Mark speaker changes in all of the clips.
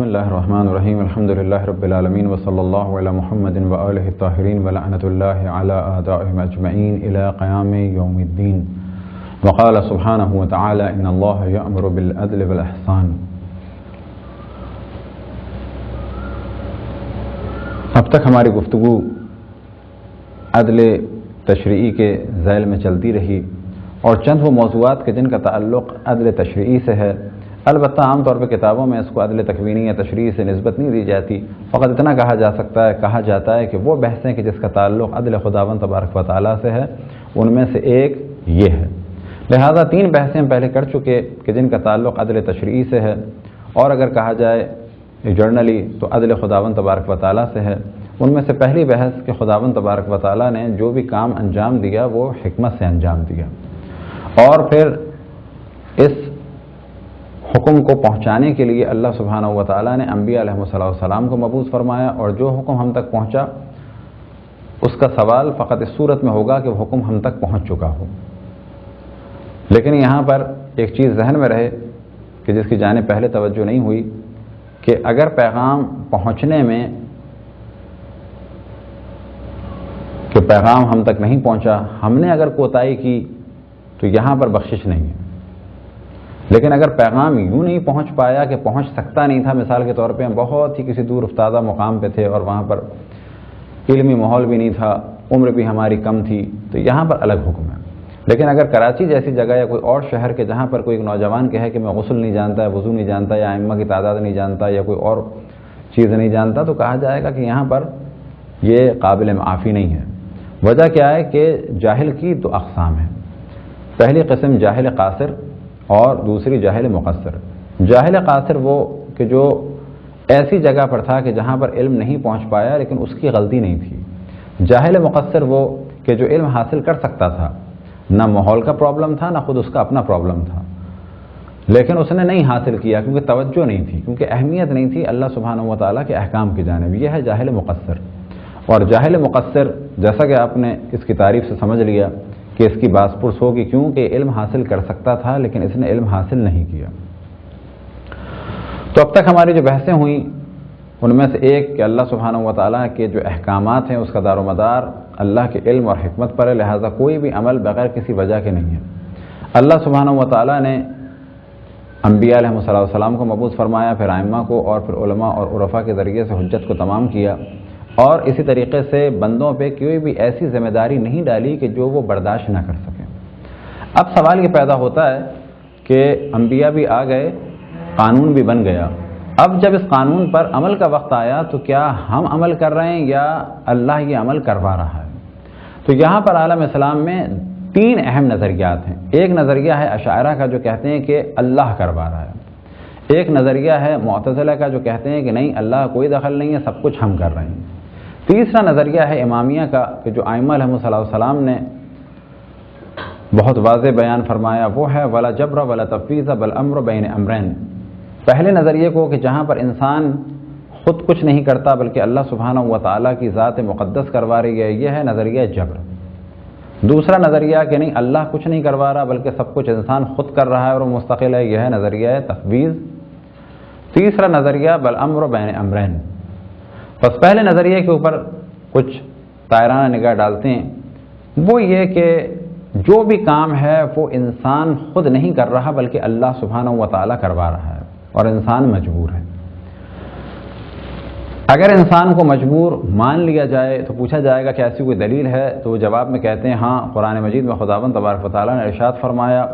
Speaker 1: بسم اللہ الرحمن الرحیم الحمد للہ رب العالمین وصلی اللہ علی محمد وآلہ الطاہرین ولعنۃ اللہ علی اعدائہم اجمعین الی قیام یوم الدین وقال سبحانہ وتعالی ان اللہ یأمر بالعدل والاحسان۔ اب تک ہماری گفتگو عدل تشریعی کے ذیل میں چلتی رہی اور چند وہ موضوعات کے جن کا تعلق عدل تشریعی سے ہے، البتہ عام طور پہ کتابوں میں اس کو عدل تکوینی یا تشریعی سے نسبت نہیں دی جاتی، فقط اتنا کہا جاتا ہے کہ وہ بحثیں کہ جس کا تعلق عدل خداوند تبارک و تعالیٰ سے ہے ان میں سے ایک یہ ہے۔ لہذا تین بحثیں پہلے کر چکے کہ جن کا تعلق عدل تشریعی سے ہے، اور اگر کہا جائے جرنلی تو عدل خداوند تبارک و تعالیٰ سے ہے۔ ان میں سے پہلی بحث کہ خداوند تبارک و تعالیٰ نے جو بھی کام انجام دیا وہ حکمت سے انجام دیا، اور پھر اس حکم کو پہنچانے کے لیے اللہ سبحانہ و تعالیٰ نے انبیاء علیہ السلام کو مبعوث فرمایا، اور جو حکم ہم تک پہنچا اس کا سوال فقط اس صورت میں ہوگا کہ وہ حکم ہم تک پہنچ چکا ہو۔ لیکن یہاں پر ایک چیز ذہن میں رہے کہ جس کی جانب پہلے توجہ نہیں ہوئی، کہ اگر پیغام پہنچنے میں کہ پیغام ہم تک نہیں پہنچا، ہم نے اگر کوتاہی کی تو یہاں پر بخشش نہیں ہے، لیکن اگر پیغام یوں نہیں پہنچ پایا کہ پہنچ سکتا نہیں تھا، مثال کے طور پہ ہم بہت ہی کسی دور افتادہ مقام پہ تھے اور وہاں پر علمی ماحول بھی نہیں تھا، عمر بھی ہماری کم تھی، تو یہاں پر الگ حکم ہے۔ لیکن اگر کراچی جیسی جگہ یا کوئی اور شہر کے جہاں پر کوئی ایک نوجوان کہے کہ میں غسل نہیں جانتا، وضو نہیں جانتا، یا ائمہ کی تعداد نہیں جانتا، یا کوئی اور چیز نہیں جانتا، تو کہا جائے گا کہ یہاں پر یہ قابل معافی نہیں ہے۔ وجہ کیا ہے کہ جاہل کی دو اقسام ہیں، پہلی قسم جاہل قاصر اور دوسری جاہل مقصر۔ جاہل قاصر وہ کہ جو ایسی جگہ پر تھا کہ جہاں پر علم نہیں پہنچ پایا لیکن اس کی غلطی نہیں تھی۔ جاہل مقصر وہ کہ جو علم حاصل کر سکتا تھا، نہ ماحول کا پرابلم تھا نہ خود اس کا اپنا پرابلم تھا، لیکن اس نے نہیں حاصل کیا کیونکہ توجہ نہیں تھی، کیونکہ اہمیت نہیں تھی اللہ سبحانہ و تعالیٰ کے احکام کی جانب۔ یہ ہے جاہل مقصر۔ اور جاہل مقصر جیسا کہ آپ نے اس کی تعریف سے سمجھ لیا کہ اس کی باس پرس ہوگی، کیونکہ علم حاصل کر سکتا تھا لیکن اس نے علم حاصل نہیں کیا۔ تو اب تک ہماری جو بحثیں ہوئیں ان میں سے ایک کہ اللہ سبحانہ و تعالیٰ کے جو احکامات ہیں اس کا دار و مدار اللہ کے علم اور حکمت پر ہے، لہٰذا کوئی بھی عمل بغیر کسی وجہ کے نہیں ہے۔ اللہ سبحانہ و تعالیٰ نے انبیاء علیہ السلام کو مبعوث فرمایا، پھر ائمہ کو، اور پھر علماء اور عرفاء کے ذریعے سے حجت کو تمام کیا، اور اسی طریقے سے بندوں پہ کوئی بھی ایسی ذمہ داری نہیں ڈالی کہ جو وہ برداشت نہ کر سکیں۔ اب سوال یہ پیدا ہوتا ہے کہ انبیاء بھی آ گئے، قانون بھی بن گیا، اب جب اس قانون پر عمل کا وقت آیا تو کیا ہم عمل کر رہے ہیں یا اللہ یہ عمل کروا رہا ہے؟ تو یہاں پر عالم اسلام میں تین اہم نظریات ہیں۔ ایک نظریہ ہے اشاعرہ کا جو کہتے ہیں کہ اللہ کروا رہا ہے، ایک نظریہ ہے معتزلہ کا جو کہتے ہیں کہ نہیں، اللہ کوئی دخل نہیں ہے، سب کچھ ہم کر رہے ہیں۔ تیسرا نظریہ ہے امامیہ کا کہ جو ائمہ علیہ السلام نے بہت واضح بیان فرمایا، وہ ہے ولا جبر ولا تفویض بل امر بین امرین۔ پہلے نظریے کو کہ جہاں پر انسان خود کچھ نہیں کرتا بلکہ اللہ سبحانہ و تعالیٰ کی ذات مقدس کروا رہی ہے، یہ ہے نظریہ جبر۔ دوسرا نظریہ کہ نہیں، اللہ کچھ نہیں کروا رہا بلکہ سب کچھ انسان خود کر رہا ہے اور وہ مستقل ہے، یہ ہے نظریہ تفویض۔ تیسرا نظریہ بل امر بین امرین۔ بس پہلے نظریے کے اوپر کچھ طائرانہ نگاہ ڈالتے ہیں، وہ یہ کہ جو بھی کام ہے وہ انسان خود نہیں کر رہا بلکہ اللہ سبحانہ و تعالیٰ کروا رہا ہے، اور انسان مجبور ہے۔ اگر انسان کو مجبور مان لیا جائے تو پوچھا جائے گا کہ ایسی کوئی دلیل ہے، تو وہ جواب میں کہتے ہیں ہاں، قرآن مجید میں خداوند تبارک و تعالیٰ نے ارشاد فرمایا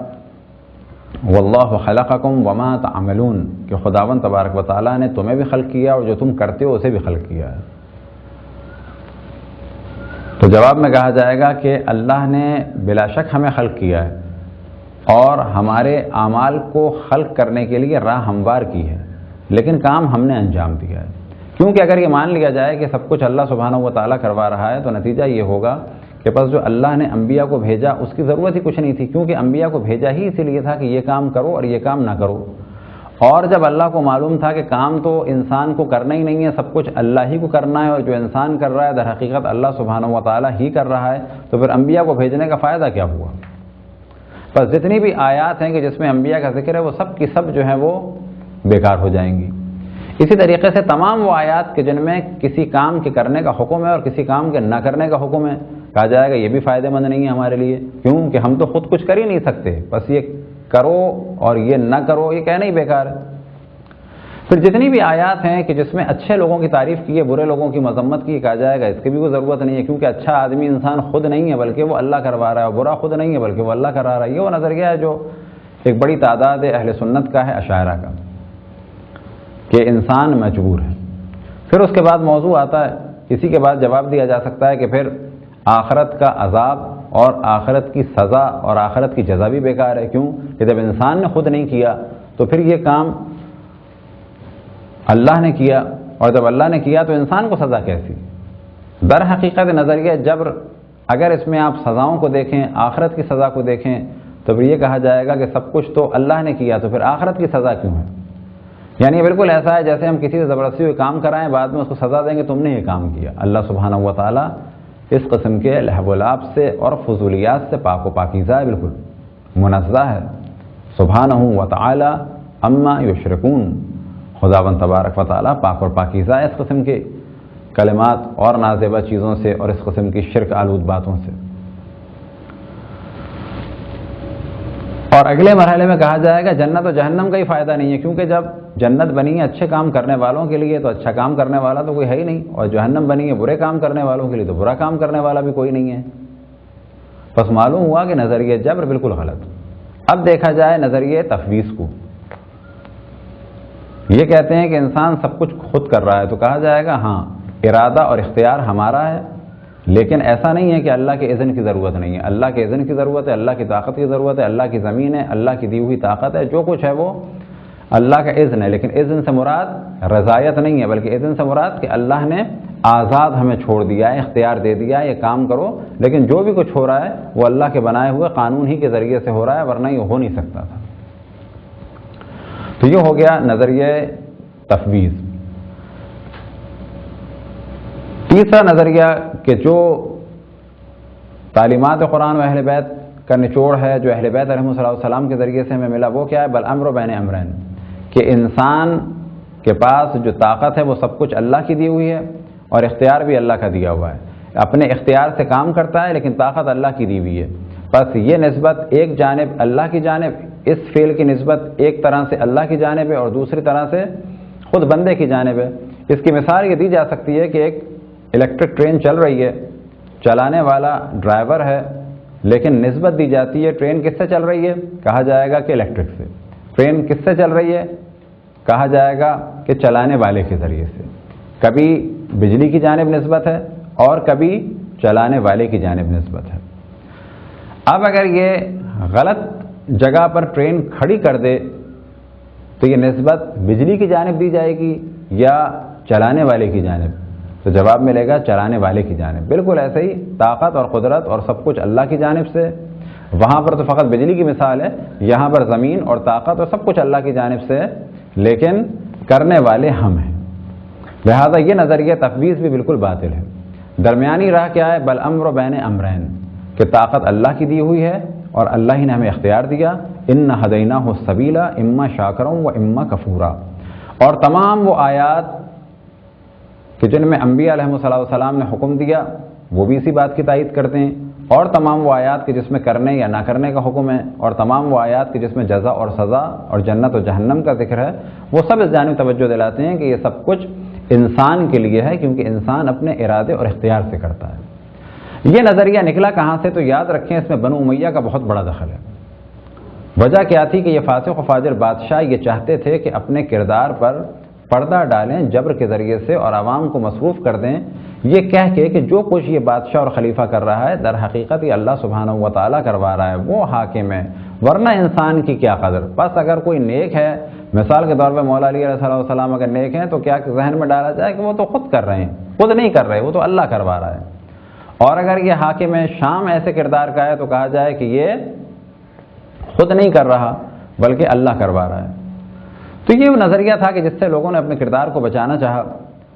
Speaker 1: واللہ خلقکم وما تعملون، کہ خداوند تبارک و تعالیٰ نے تمہیں بھی خلق کیا اور جو تم کرتے ہو اسے بھی خلق کیا ہے۔ تو جواب میں کہا جائے گا کہ اللہ نے بلا شک ہمیں خلق کیا ہے اور ہمارے اعمال کو خلق کرنے کے لیے راہ ہموار کی ہے، لیکن کام ہم نے انجام دیا ہے۔ کیونکہ اگر یہ مان لیا جائے کہ سب کچھ اللہ سبحانہ و تعالیٰ کروا رہا ہے تو نتیجہ یہ ہوگا کہ بس جو اللہ نے انبیاء کو بھیجا اس کی ضرورت ہی کچھ نہیں تھی، کیونکہ انبیاء کو بھیجا ہی اسی لیے تھا کہ یہ کام کرو اور یہ کام نہ کرو۔ اور جب اللہ کو معلوم تھا کہ کام تو انسان کو کرنا ہی نہیں ہے، سب کچھ اللہ ہی کو کرنا ہے، اور جو انسان کر رہا ہے در حقیقت اللہ سبحانہ و تعالیٰ ہی کر رہا ہے، تو پھر انبیاء کو بھیجنے کا فائدہ کیا ہوا؟ بس جتنی بھی آیات ہیں کہ جس میں انبیاء کا ذکر ہے وہ سب کی سب جو ہیں وہ بیکار ہو جائیں گی۔ اسی طریقے سے تمام وہ آیات کہ جن میں کسی کام کے کرنے کا حکم ہے اور کسی کام کے نہ کرنے کا حکم ہے، کہا جائے گا یہ بھی فائدہ مند نہیں ہے ہمارے لیے، کیوں کہ ہم تو خود کچھ کر ہی نہیں سکتے، بس یہ کرو اور یہ نہ کرو یہ کہنا ہی بیکار ہے۔ پھر جتنی بھی آیات ہیں کہ جس میں اچھے لوگوں کی تعریف کی ہے، برے لوگوں کی مذمت کی، کہا جائے گا اس کی بھی کوئی ضرورت نہیں ہے، کیونکہ اچھا آدمی انسان خود نہیں ہے بلکہ وہ اللہ کروا رہا ہے، اور برا خود نہیں ہے بلکہ وہ اللہ کرا رہا ہے۔ یہ وہ نظریہ ہے جو ایک بڑی تعداد اہل سنت کا ہے، اشاعرہ کا، کہ انسان مجبور ہے۔ پھر اس کے بعد موضوع آتا ہے، اسی کے بعد جواب دیا جا سکتا ہے کہ پھر آخرت کا عذاب اور آخرت کی سزا اور آخرت کی جزا بھی بیکار ہے، کیوں کہ جب انسان نے خود نہیں کیا تو پھر یہ کام اللہ نے کیا، اور جب اللہ نے کیا تو انسان کو سزا کیسی؟ در حقیقت نظریہ جبر، اگر اس میں آپ سزاؤں کو دیکھیں، آخرت کی سزا کو دیکھیں، تو پھر یہ کہا جائے گا کہ سب کچھ تو اللہ نے کیا تو پھر آخرت کی سزا کیوں ہے؟ یعنی یہ بالکل ایسا ہے جیسے ہم کسی سے زبردستی کوئی کام کرائیں، بعد میں اس کو سزا دیں گے تم نے یہ کام کیا۔ اللہ سبحانہ و تعالیٰ اس قسم کے لہو و لعب سے اور فضولیات سے پاک و پاکیزہ ہے، بالکل منزہ ہے، سبحانہ و تعالیٰ اما یشرکون، خداوند تبارک و تعالیٰ پاک اور پاکیزہ ہے اس قسم کے کلمات اور نازیبہ چیزوں سے اور اس قسم کی شرک آلود باتوں سے۔ اور اگلے مرحلے میں کہا جائے گا جنت و جہنم کا ہی فائدہ نہیں ہے، کیونکہ جب جنت بنی ہے اچھے کام کرنے والوں کے لیے تو اچھا کام کرنے والا تو کوئی ہے ہی نہیں، اور جہنم بنی ہے برے کام کرنے والوں کے لیے تو برا کام کرنے والا بھی کوئی نہیں ہے۔ بس معلوم ہوا کہ نظریہ جبر بالکل غلط۔ اب دیکھا جائے نظریہ تفویض کو، یہ کہتے ہیں کہ انسان سب کچھ خود کر رہا ہے، تو کہا جائے گا ہاں ارادہ اور اختیار ہمارا ہے، لیکن ایسا نہیں ہے کہ اللہ کے اذن کی ضرورت نہیں ہے، اللہ کے اذن کی ضرورت ہے، اللہ کی طاقت کی ضرورت ہے، اللہ کی زمین ہے، اللہ کی دی ہوئی طاقت ہے، جو کچھ ہے وہ اللہ کا اذن ہے، لیکن اذن سے مراد رضایت نہیں ہے، بلکہ اذن سے مراد کہ اللہ نے آزاد ہمیں چھوڑ دیا ہے، اختیار دے دیا ہے، یہ کام کرو، لیکن جو بھی کچھ ہو رہا ہے وہ اللہ کے بنائے ہوئے قانون ہی کے ذریعے سے ہو رہا ہے، ورنہ یہ ہو نہیں سکتا تھا۔ تو یہ ہو گیا نظریہ تفویض۔ تیسرا نظریہ کہ جو تعلیمات قرآن و اہل بیت کا نچوڑ ہے، جو اہل بیت علیہ السلام کے ذریعے سے ہمیں ملا، وہ کیا ہے؟ بل امر بین امرین، کہ انسان کے پاس جو طاقت ہے وہ سب کچھ اللہ کی دی ہوئی ہے اور اختیار بھی اللہ کا دیا ہوا ہے، اپنے اختیار سے کام کرتا ہے لیکن طاقت اللہ کی دی ہوئی ہے۔ بس یہ نسبت ایک جانب اللہ کی جانب، اس فعل کی نسبت ایک طرح سے اللہ کی جانب ہے اور دوسری طرح سے خود بندے کی جانب ہے۔ اس کی مثال یہ دی جا سکتی ہے کہ ایک الیکٹرک ٹرین چل رہی ہے، چلانے والا ڈرائیور ہے، لیکن نسبت دی جاتی ہے ٹرین کس سے چل رہی ہے؟ کہا جائے گا کہ الیکٹرک سے۔ ٹرین کس سے چل رہی ہے؟ کہا جائے گا کہ چلانے والے کے ذریعے سے۔ کبھی بجلی کی جانب نسبت ہے اور کبھی چلانے والے کی جانب نسبت ہے۔ اب اگر یہ غلط جگہ پر ٹرین کھڑی کر دے تو یہ نسبت بجلی کی جانب دی جائے گی یا چلانے والے کی جانب؟ تو جواب ملے گا چلانے والے کی جانب۔ بالکل ایسے ہی طاقت اور قدرت اور سب کچھ اللہ کی جانب سے، وہاں پر تو فقط بجلی کی مثال ہے، یہاں پر زمین اور طاقت اور سب کچھ اللہ کی جانب سے ہے، لیکن کرنے والے ہم ہیں۔ لہذا یہ نظریہ تفویض بھی بالکل باطل ہے۔ درمیانی راہ کیا ہے؟ بل امر بین امرین، کہ طاقت اللہ کی دی ہوئی ہے اور اللہ ہی نے ہمیں اختیار دیا، ان ہدیناہ السبیل اما شاکرا و اما کفورا۔ اور تمام وہ آیات کہ جن میں انبیاء علیہ السلام نے حکم دیا وہ بھی اسی بات کی تائید کرتے ہیں، اور تمام وہ آیات کہ جس میں کرنے یا نہ کرنے کا حکم ہے، اور تمام وہ آیات کہ جس میں جزا اور سزا اور جنت و جہنم کا ذکر ہے، وہ سب اس جانب توجہ دلاتے ہیں کہ یہ سب کچھ انسان کے لیے ہے، کیونکہ انسان اپنے ارادے اور اختیار سے کرتا ہے۔ یہ نظریہ نکلا کہاں سے؟ تو یاد رکھیں اس میں بنو امیہ کا بہت بڑا دخل ہے۔ وجہ کیا تھی کہ یہ فاسق و فاجر بادشاہ یہ چاہتے تھے کہ اپنے کردار پر پردہ ڈالیں جبر کے ذریعے سے اور عوام کو مصروف کر دیں، یہ کہہ کے کہ جو کچھ یہ بادشاہ اور خلیفہ کر رہا ہے در حقیقت یہ اللہ سبحانہ و تعالیٰ کروا رہا ہے، وہ حاکم ہے، ورنہ انسان کی کیا قدر۔ بس اگر کوئی نیک ہے، مثال کے طور پہ مولا علی علیہ السلام اگر نیک ہیں تو کیا ذہن میں ڈالا جائے کہ وہ تو خود کر رہے ہیں، خود نہیں کر رہے، وہ تو اللہ کروا رہا ہے۔ اور اگر یہ حاکم شام ایسے کردار کا ہے تو کہا جائے کہ یہ خود نہیں کر رہا بلکہ اللہ کروا رہا ہے۔ تو یہ وہ نظریہ تھا کہ جس سے لوگوں نے اپنے کردار کو بچانا چاہا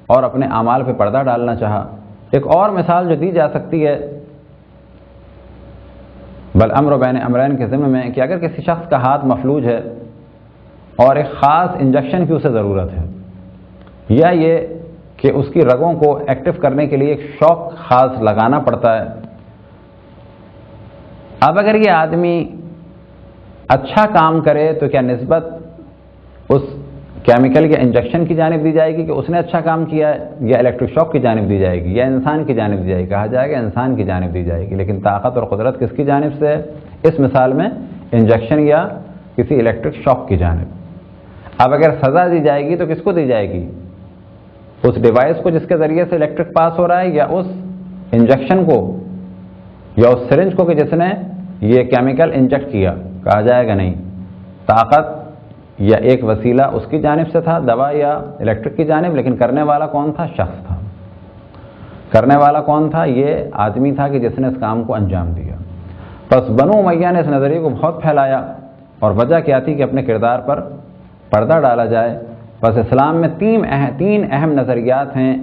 Speaker 1: اور اپنے اعمال پہ پردہ ڈالنا چاہا۔ ایک اور مثال جو دی جا سکتی ہے بل امر بین امرین کے ضمن میں، کہ اگر کسی شخص کا ہاتھ مفلوج ہے اور ایک خاص انجیکشن کی اسے ضرورت ہے، یا یہ کہ اس کی رگوں کو ایکٹیو کرنے کے لیے ایک شوق خاص لگانا پڑتا ہے۔ اب اگر یہ آدمی اچھا کام کرے تو کیا نسبت اس کیمیکل یا انجیکشن کی جانب دی جائے گی کہ اس نے اچھا کام کیا ہے، یا الیکٹرک شاک کی جانب دی جائے گی، یا انسان کی جانب دی جائے گی؟ کہا جائے گا انسان کی جانب دی جائے گی، لیکن طاقت اور قدرت کس کی جانب سے ہے؟ اس مثال میں انجیکشن یا کسی الیکٹرک شاک کی جانب۔ اب اگر سزا دی جائے گی تو کس کو دی جائے گی؟ اس ڈیوائس کو جس کے ذریعے سے الیکٹرک پاس ہو رہا ہے، یا اس انجیکشن کو یا اس سرنج کو کہ جس نے یہ کیمیکل انجیکٹ کیا؟ کہا جائے گا نہیں، طاقت یا ایک وسیلہ اس کی جانب سے تھا، دوا یا الیکٹرک کی جانب، لیکن کرنے والا کون تھا؟ شخص تھا۔ کرنے والا کون تھا؟ یہ آدمی تھا کہ جس نے اس کام کو انجام دیا۔ بس بنو امیہ نے اس نظریے کو بہت پھیلایا، اور وجہ کیا تھی کہ اپنے کردار پر پردہ ڈالا جائے۔ بس اسلام میں تین اہم نظریات ہیں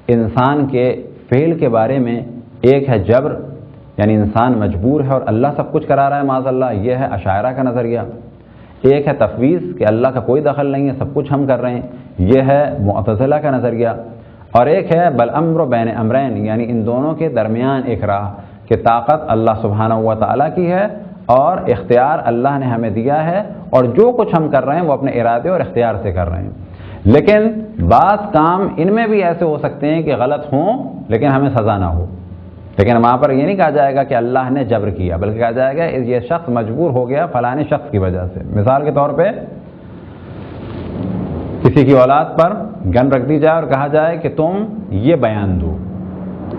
Speaker 1: انسان کے فعل کے بارے میں۔ ایک ہے جبر، یعنی انسان مجبور ہے اور اللہ سب کچھ کرا رہا ہے معاذ اللہ، یہ ہے اشاعرہ کا نظریہ۔ ایک ہے تفویض کہ اللہ کا کوئی دخل نہیں ہے، سب کچھ ہم کر رہے ہیں، یہ ہے معتزلہ کا نظریہ۔ اور ایک ہے بالامر بین امرین، یعنی ان دونوں کے درمیان ایک راہ کہ طاقت اللہ سبحانہ و تعالیٰ کی ہے اور اختیار اللہ نے ہمیں دیا ہے، اور جو کچھ ہم کر رہے ہیں وہ اپنے ارادے اور اختیار سے کر رہے ہیں۔ لیکن بعض کام ان میں بھی ایسے ہو سکتے ہیں کہ غلط ہوں لیکن ہمیں سزا نہ ہو، لیکن وہاں پر یہ نہیں کہا جائے گا کہ اللہ نے جبر کیا، بلکہ کہا جائے گا یہ شخص مجبور ہو گیا فلانے شخص کی وجہ سے۔ مثال کے طور پہ کسی کی اولاد پر گن رکھ دی جائے اور کہا جائے کہ تم یہ بیان دو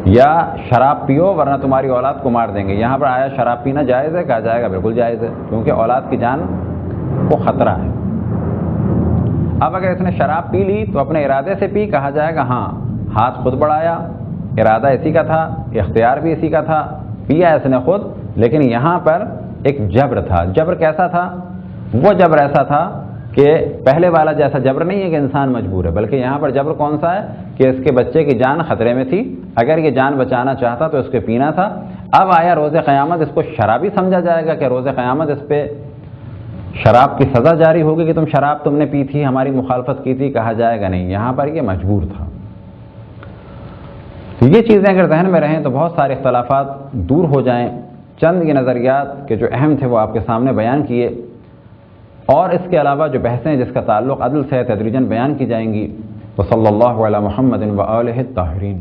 Speaker 1: یا شراب پیو ورنہ تمہاری اولاد کو مار دیں گے۔ یہاں پر آیا شراب پینا جائز ہے؟ کہا جائے گا بالکل جائز ہے، کیونکہ اولاد کی جان کو خطرہ ہے۔ اب اگر اس نے شراب پی لی تو اپنے ارادے سے پی، کہا جائے گا ہاں، ہاتھ خود بڑھایا، ارادہ اسی کا تھا، اختیار بھی اسی کا تھا، پیا اس نے خود، لیکن یہاں پر ایک جبر تھا۔ جبر کیسا تھا؟ وہ جبر ایسا تھا کہ پہلے والا جیسا جبر نہیں ہے کہ انسان مجبور ہے، بلکہ یہاں پر جبر کون سا ہے کہ اس کے بچے کی جان خطرے میں تھی، اگر یہ جان بچانا چاہتا تو اس کے پینا تھا۔ اب آیا روز قیامت اس کو شرابی سمجھا جائے گا کہ روز قیامت اس پہ شراب کی سزا جاری ہوگی کہ تم نے پی تھی، ہماری مخالفت کی تھی؟ کہا جائے گا نہیں، یہاں پر یہ مجبور تھا۔ تو یہ چیزیں اگر ذہن میں رہیں تو بہت سارے اختلافات دور ہو جائیں۔ چند یہ نظریات کے جو اہم تھے وہ آپ کے سامنے بیان کیے، اور اس کے علاوہ جو بحثیں جس کا تعلق عدل سے تدریجاً بیان کی جائیں گی۔ وصلی اللہ علی محمد و آلہ الطاہرین۔